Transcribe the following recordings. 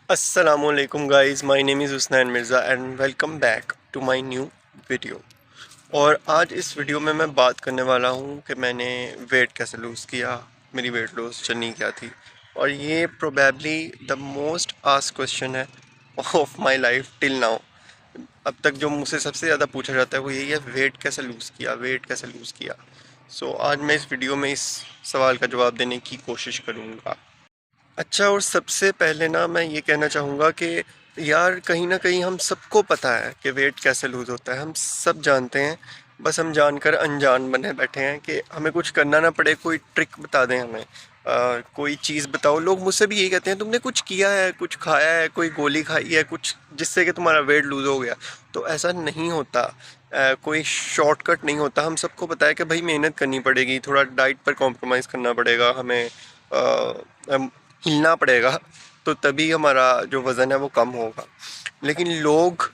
अस्सलामुअलैकुम guys, my name is Husnain Mirza and welcome back to my new video. और आज इस वीडियो में मैं बात करने वाला हूँ कि मैंने वेट कैसे लूज़ किया, मेरी वेट लॉस जर्नी क्या थी। और ये probably the most asked question है of my life till now. अब तक जो मुझसे सबसे ज़्यादा पूछा जाता है वो यही है, वेट कैसे लूज़ किया, वेट कैसे लूज़ किया। सो आज मैं इस वीडियो में इस सवाल का जवाब देने की कोशिश करूँगा। अच्छा, और सबसे पहले ना मैं ये कहना चाहूँगा कि यार कहीं न कहीं हम सबको पता है कि वेट कैसे लूज़ होता है, हम सब जानते हैं। बस हम जानकर अनजान बने बैठे हैं कि हमें कुछ करना ना पड़े, कोई ट्रिक बता दें हमें। कोई चीज़ बताओ। लोग मुझसे भी यही कहते हैं, तुमने कुछ किया है, कुछ खाया है, कोई गोली खाई है कुछ जिससे कि तुम्हारा वेट लूज़ हो गया। तो ऐसा नहीं होता। कोई शॉर्टकट नहीं होता। हम सबको पता है कि भाई मेहनत करनी पड़ेगी, थोड़ा डाइट पर कॉम्प्रोमाइज़ करना पड़ेगा हमें। हिलना पड़ेगा, तो तभी हमारा जो वज़न है वो कम होगा। लेकिन लोग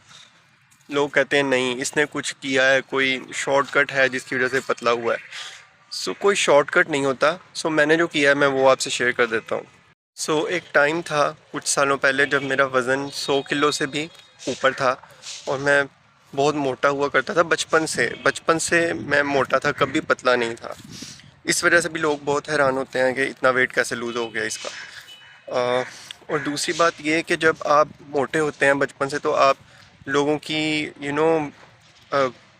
लोग कहते हैं नहीं, इसने कुछ किया है, कोई शॉर्टकट है जिसकी वजह से पतला हुआ है। कोई शॉर्टकट नहीं होता। मैंने जो किया है मैं वो आपसे शेयर कर देता हूँ। एक टाइम था कुछ सालों पहले जब मेरा वज़न 100 किलो से भी ऊपर था। और मैं बहुत मोटा हुआ करता था। बचपन से मैं मोटा था, कभी पतला नहीं था। इस वजह से भी लोग बहुत हैरान होते हैं कि इतना वेट कैसे लूज़ हो गया इसका। अ, और दूसरी बात ये है कि जब आप मोटे होते हैं बचपन से, तो आप लोगों की यू नो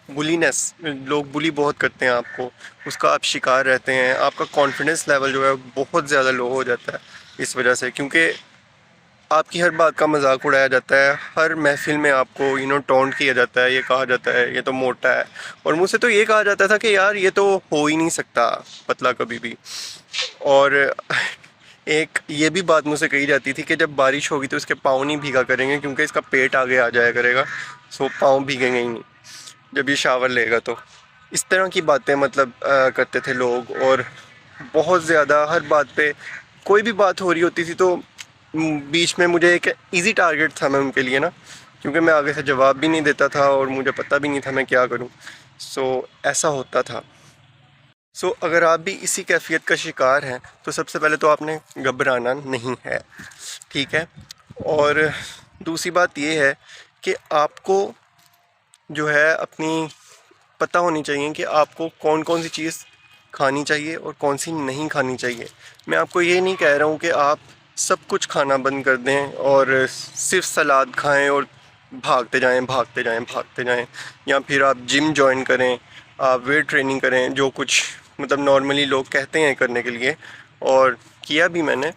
बुलीनेस, लोग बुली बहुत करते हैं आपको, उसका आप शिकार रहते हैं। आपका कॉन्फिडेंस लेवल जो है बहुत ज़्यादा लो हो जाता है इस वजह से, क्योंकि आपकी हर बात का मजाक उड़ाया जाता है। हर महफिल में आपको टॉन्ट किया जाता है, ये कहा जाता है ये तो मोटा है। और मुझसे तो ये कहा जाता था कि यार ये तो हो ही नहीं सकता पतला कभी भी। और एक ये भी बात मुझसे कही जाती थी कि जब बारिश होगी तो इसके पाँव नहीं भीगा करेंगे, क्योंकि इसका पेट आगे आ जाया करेगा। पाँव भीगेंगे ही नहीं जब ये शावर लेगा। तो इस तरह की बातें मतलब करते थे लोग। और बहुत ज़्यादा हर बात पे, कोई भी बात हो रही होती थी तो बीच में मुझे एक इजी टारगेट था मैं उनके लिए ना, क्योंकि मैं आगे से जवाब भी नहीं देता था और मुझे पता भी नहीं था मैं क्या करूं। ऐसा होता था। अगर आप भी इसी कैफियत का शिकार हैं तो सबसे पहले तो आपने घबराना नहीं है, ठीक है। और दूसरी बात ये है कि आपको जो है अपनी पता होनी चाहिए कि आपको कौन कौन सी चीज़ खानी चाहिए और कौन सी नहीं खानी चाहिए। मैं आपको ये नहीं कह रहा हूँ कि आप सब कुछ खाना बंद कर दें और सिर्फ सलाद खाएं और भागते जाएं भागते जाएं भागते जाएं, या फिर आप जिम जॉइन करें, आप वेट ट्रेनिंग करें, जो कुछ मतलब नॉर्मली लोग कहते हैं करने के लिए। और किया भी मैंने।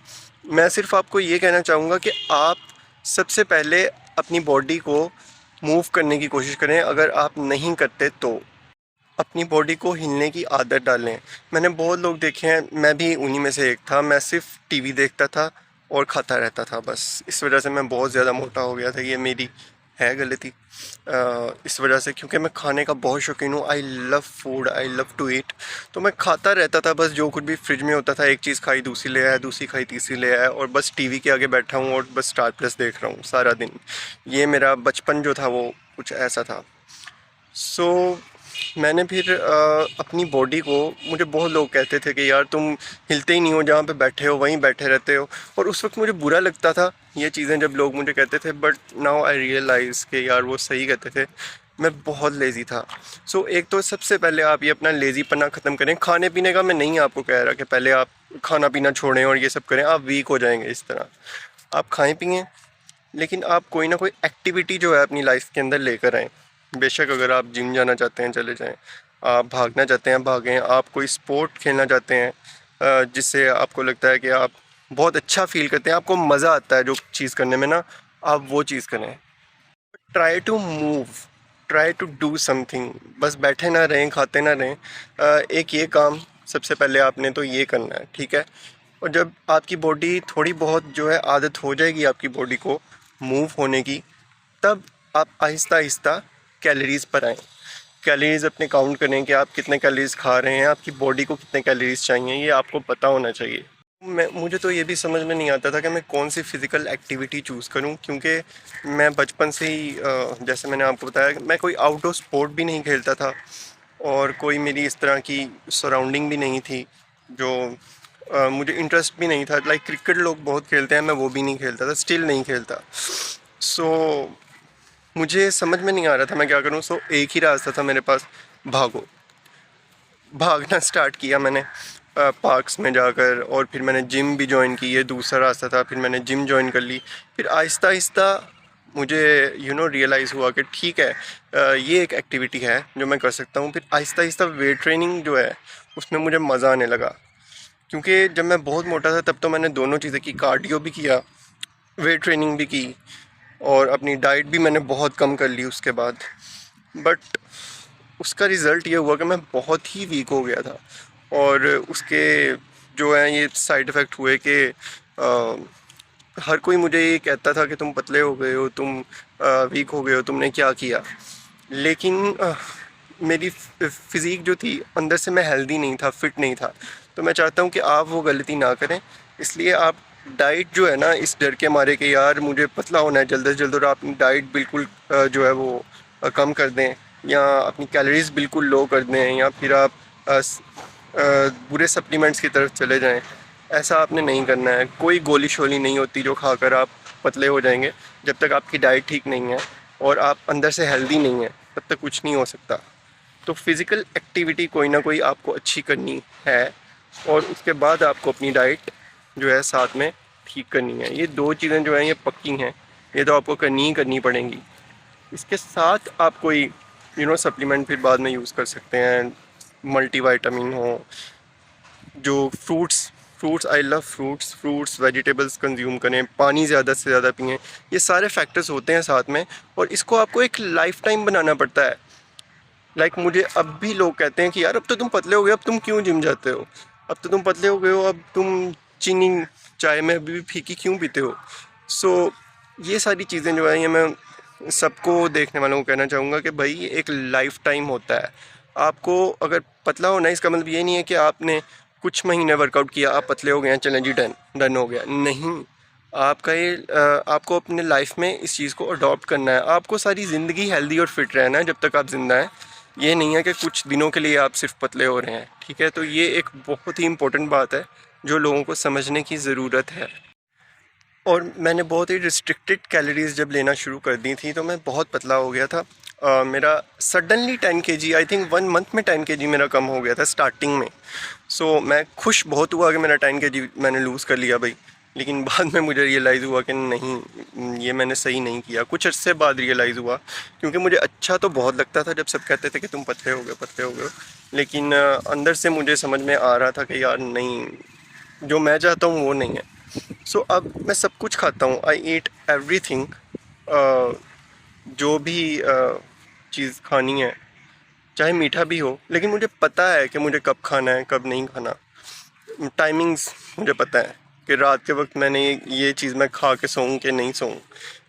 मैं सिर्फ आपको ये कहना चाहूँगा कि आप सबसे पहले अपनी बॉडी को मूव करने की कोशिश करें। अगर आप नहीं करते तो अपनी बॉडी को हिलने की आदत डालें। मैंने बहुत लोग देखे हैं, मैं भी उन्हीं में से एक था। मैं सिर्फ टीवी देखता था और खाता रहता था बस। इस वजह से मैं बहुत ज़्यादा मोटा हो गया था। ये मेरी है गलती इस वजह से, क्योंकि मैं खाने का बहुत शौकीन हूँ। I love food, I love to eat. तो मैं खाता रहता था बस, जो कुछ भी फ्रिज में होता था, एक चीज़ खाई दूसरी ले आया, दूसरी खाई तीसरी ले आया, और बस टीवी के आगे बैठा हूँ और बस स्टार प्लस देख रहा हूँ सारा दिन। ये मेरा बचपन जो था वो कुछ ऐसा था। सो मैंने फिर अपनी बॉडी को, मुझे बहुत लोग कहते थे कि यार तुम हिलते ही नहीं हो, जहाँ पे बैठे हो वहीं बैठे रहते हो। और उस वक्त मुझे बुरा लगता था ये चीज़ें जब लोग मुझे कहते थे, बट नाउ आई रियलाइज़ कि यार वो सही कहते थे। मैं बहुत लेज़ी था। एक तो सबसे पहले आप ये अपना लेज़ीपना ख़त्म करें। खाने पीने का मैं नहीं आपको कह रहा कि पहले आप खाना पीना छोड़ें और ये सब करें, आप वीक हो जाएंगे इस तरह। आप खाएं पिएँ, लेकिन आप कोई ना कोई एक्टिविटी जो है अपनी लाइफ के अंदर लेकर आएँ। बेशक अगर आप जिम जाना चाहते हैं चले जाएं, आप भागना चाहते हैं भागें, आप कोई स्पोर्ट खेलना चाहते हैं जिससे आपको लगता है कि आप बहुत अच्छा फील करते हैं, आपको मज़ा आता है जो चीज़ करने में ना, आप वो चीज़ करें। Try to move, try to do something. बस बैठे ना रहें, खाते ना रहें। एक ये काम सबसे पहले आपने तो ये करना है, ठीक है। और जब आपकी बॉडी थोड़ी बहुत जो है आदत हो जाएगी आपकी बॉडी को मूव होने की, तब आप आहिस्ता आहिस्ता कैलोरीज़ पर आएँ। कैलोरीज़ अपने काउंट करें कि आप कितने कैलोरीज़ खा रहे हैं, आपकी बॉडी को कितने कैलोरीज़ चाहिए, ये आपको पता होना चाहिए। मुझे तो ये भी समझ में नहीं आता था कि मैं कौन सी फ़िज़िकल एक्टिविटी चूज़ करूं, क्योंकि मैं बचपन से ही जैसे मैंने आपको बताया, मैं कोई आउटडोर स्पोर्ट भी नहीं खेलता था और कोई मेरी इस तरह की सराउंडिंग भी नहीं थी जो मुझे इंटरेस्ट भी नहीं था। लाइक क्रिकेट लोग बहुत खेलते हैं, मैं वो भी नहीं खेलता था, स्टिल नहीं खेलता। सो मुझे समझ में नहीं आ रहा था मैं क्या करूँ। सो एक ही रास्ता था मेरे पास, भागो। भागना स्टार्ट किया मैंने पार्क्स में जाकर, और फिर मैंने जिम भी ज्वाइन की, ये दूसरा रास्ता था। फिर मैंने जिम ज्वाइन कर ली। फिर आहिस्ता आहिस्ता मुझे रियलाइज़ हुआ कि ठीक है, ये एक एक्टिविटी है जो मैं कर सकता हूँ। फिर आहिस्ता आहिस्ता वेट ट्रेनिंग जो है उसमें मुझे मज़ा आने लगा, क्योंकि जब मैं बहुत मोटा था तब तो मैंने दोनों चीज़ें की, कार्डियो भी किया, वेट ट्रेनिंग भी की, और अपनी डाइट भी मैंने बहुत कम कर ली उसके बाद। बट उसका रिज़ल्ट ये हुआ कि मैं बहुत ही वीक हो गया था, और उसके जो है ये साइड इफ़ेक्ट हुए कि हर कोई मुझे ये कहता था कि तुम पतले हो गए हो, तुम वीक हो गए हो, तुमने क्या किया। लेकिन मेरी फ़िज़ीक जो थी अंदर से, मैं हेल्दी नहीं था, फिट नहीं था। तो मैं चाहता हूँ कि आप वो गलती ना करें, इसलिए आप डाइट जो है ना, इस डर के मारे कि यार मुझे पतला होना है जल्द से जल्द, और आप अपनी डाइट बिल्कुल जो है वो कम कर दें, या अपनी कैलोरीज बिल्कुल लो कर दें, या फिर आप बुरे सप्लीमेंट्स की तरफ चले जाएं। ऐसा आपने नहीं करना है। कोई गोली शोली नहीं होती जो खाकर आप पतले हो जाएंगे। जब तक आपकी डाइट ठीक नहीं है और आप अंदर से हेल्दी नहीं है, तब तक कुछ नहीं हो सकता। तो फिज़िकल एक्टिविटी कोई ना कोई आपको अच्छी करनी है, और उसके बाद आपको अपनी डाइट जो है साथ में ठीक करनी है। ये दो चीज़ें जो हैं ये पक्की हैं, ये तो आपको करनी ही करनी पड़ेंगी। इसके साथ आप कोई सप्लीमेंट फिर बाद में यूज़ कर सकते हैं, मल्टीविटामिन हो, जो fruits I love fruits vegetables consume करें, पानी ज़्यादा से ज़्यादा पिएं। ये सारे फैक्टर्स होते हैं साथ में, और इसको आपको एक लाइफ टाइम बनाना पड़ता है। लाइक मुझे अब भी लोग कहते हैं कि यार अब तो तुम पतले हो गए, अब तुम क्यों जिम जाते हो, अब तो तुम पतले हो गए हो, अब तुम चीनी चाय में अभी भी फीकी क्यों पीते हो। सो ये सारी चीज़ें जो है ये मैं सबको, देखने वालों को कहना चाहूँगा कि भाई ये एक लाइफ टाइम होता है। आपको अगर पतला होना है, इसका मतलब ये नहीं है कि आपने कुछ महीने वर्कआउट किया आप पतले हो गए हैं, चलें जी डन डन हो गया, नहीं। आपका ये आपको अपने लाइफ में इस चीज़ को अडॉप्ट करना है। आपको सारी ज़िंदगी हेल्दी और फिट रहना है जब तक आप ज़िंदा हैं। ये नहीं है कि कुछ दिनों के लिए आप सिर्फ पतले हो रहे हैं, ठीक है। तो ये एक बहुत ही इम्पोर्टेंट बात है जो लोगों को समझने की ज़रूरत है। और मैंने बहुत ही रिस्ट्रिक्टेड कैलोरीज जब लेना शुरू कर दी थी तो मैं बहुत पतला हो गया था। मेरा suddenly 10 kg, I think 1 month में 10 kg मेरा कम हो गया था स्टार्टिंग में। सो मैं खुश बहुत हुआ कि मेरा 10 kg मैंने लूज़ कर लिया भाई। लेकिन बाद में मुझे रियलाइज़ हुआ कि नहीं, ये मैंने सही नहीं किया। कुछ अर्से बाद रियलाइज़ हुआ, क्योंकि मुझे अच्छा तो बहुत लगता था जब सब कहते थे कि तुम पतले हो गए, लेकिन अंदर से मुझे समझ में आ रहा था कि यार नहीं, जो मैं चाहता हूँ वो नहीं है। सो अब मैं सब कुछ खाता हूँ, आई ईट एवरीथिंग। जो भी चीज़ खानी है, चाहे मीठा भी हो, लेकिन मुझे पता है कि मुझे कब खाना है कब नहीं खाना। टाइमिंग्स मुझे पता है कि रात के वक्त मैंने ये चीज़ मैं खा के सोऊं कि नहीं सोऊं।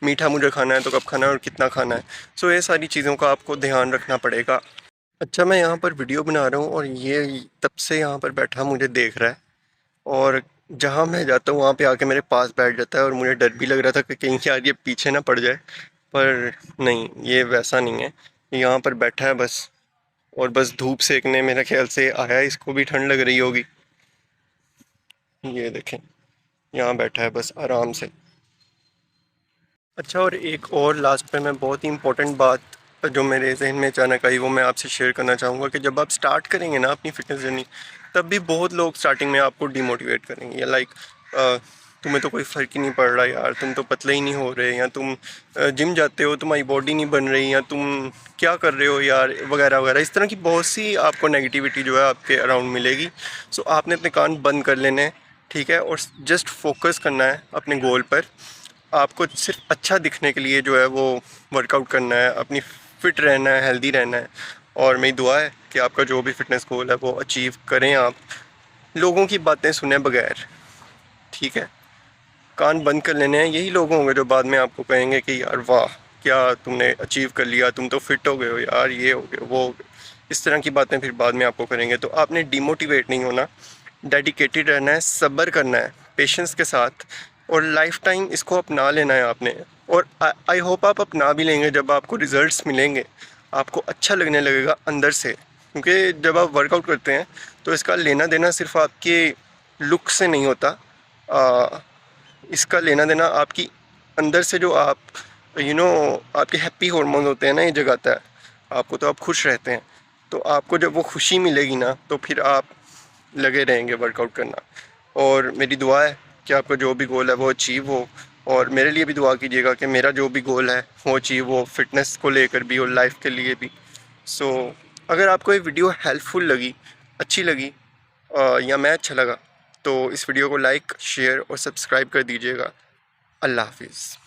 मीठा मुझे खाना है तो कब खाना है और कितना खाना है। सो ये सारी चीज़ों का आपको ध्यान रखना पड़ेगा। अच्छा, मैं यहाँ पर वीडियो बना रहा हूँ और ये तब से यहाँ पर बैठा मुझे देख रहा है, और जहाँ मैं जाता हूँ वहाँ पे आके मेरे पास बैठ जाता है, और मुझे डर भी लग रहा था कि कहीं यार ये पीछे ना पड़ जाए। पर नहीं, ये वैसा नहीं है। यहाँ पर बैठा है बस, और बस धूप सेकने मेरे ख्याल से आया है, इसको भी ठंड लग रही होगी। ये देखें, यहाँ बैठा है बस आराम से। अच्छा, और एक और लास्ट पे मैं बहुत ही इम्पोर्टेंट बात जो मेरे जहन में अचानक आई वो मैं आपसे शेयर करना चाहूँगा कि जब आप स्टार्ट करेंगे ना अपनी फ़िटनेस जर्नी, तब भी बहुत लोग स्टार्टिंग में आपको डिमोटिवेट करेंगे, या लाइक तुम्हें तो कोई फ़र्क ही नहीं पड़ रहा यार, तुम तो पतले ही नहीं हो रहे, या तुम जिम जाते हो तुम्हारी बॉडी नहीं बन रही, या तुम क्या कर रहे हो यार, वगैरह वगैरह। इस तरह की बहुत सी आपको नेगेटिविटी जो है आपके अराउंड मिलेगी। सो आपने अपने कान बंद कर लेने हैं, ठीक है, और जस्ट फोकस करना है अपने गोल पर। आपको सिर्फ अच्छा दिखने के लिए जो है वो वर्कआउट करना है, अपनी फ़िट रहना है, हेल्दी रहना है। और मेरी दुआ है कि आपका जो भी फिटनेस गोल है वो अचीव करें आप, लोगों की बातें सुने बगैर, ठीक है। कान बंद कर लेने हैं, यही लोग होंगे जो बाद में आपको कहेंगे कि यार वाह, क्या तुमने अचीव कर लिया, तुम तो फिट हो गए हो यार, ये हो गए वो हो गए। इस तरह की बातें फिर बाद में आपको करेंगे। तो आपने डिमोटिवेट नहीं होना, डेडिकेटेड रहना है, सब्र करना है पेशेंस के साथ, और लाइफ टाइम इसको अपना लेना है आपने। और आई होप आप अपना भी लेंगे। जब आपको रिज़ल्ट्स मिलेंगे आपको अच्छा लगने लगेगा अंदर से, क्योंकि जब आप वर्कआउट करते हैं तो इसका लेना देना सिर्फ आपके लुक से नहीं होता। इसका लेना देना आपकी अंदर से जो आप आपके हैप्पी हार्मोन होते हैं ना, ये जगाता है आपको, तो आप खुश रहते हैं। तो आपको जब वो खुशी मिलेगी ना, तो फिर आप लगे रहेंगे वर्कआउट करना। और मेरी दुआ है कि आपका जो भी गोल है वो अचीव हो, और मेरे लिए भी दुआ कीजिएगा कि मेरा जो भी गोल है वो अचीव हो, फिटनेस को लेकर भी और लाइफ के लिए भी। सो अगर आपको ये वीडियो हेल्पफुल लगी, अच्छी लगी, या मैं अच्छा लगा, तो इस वीडियो को लाइक, शेयर और सब्सक्राइब कर दीजिएगा। अल्लाह हाफिज़।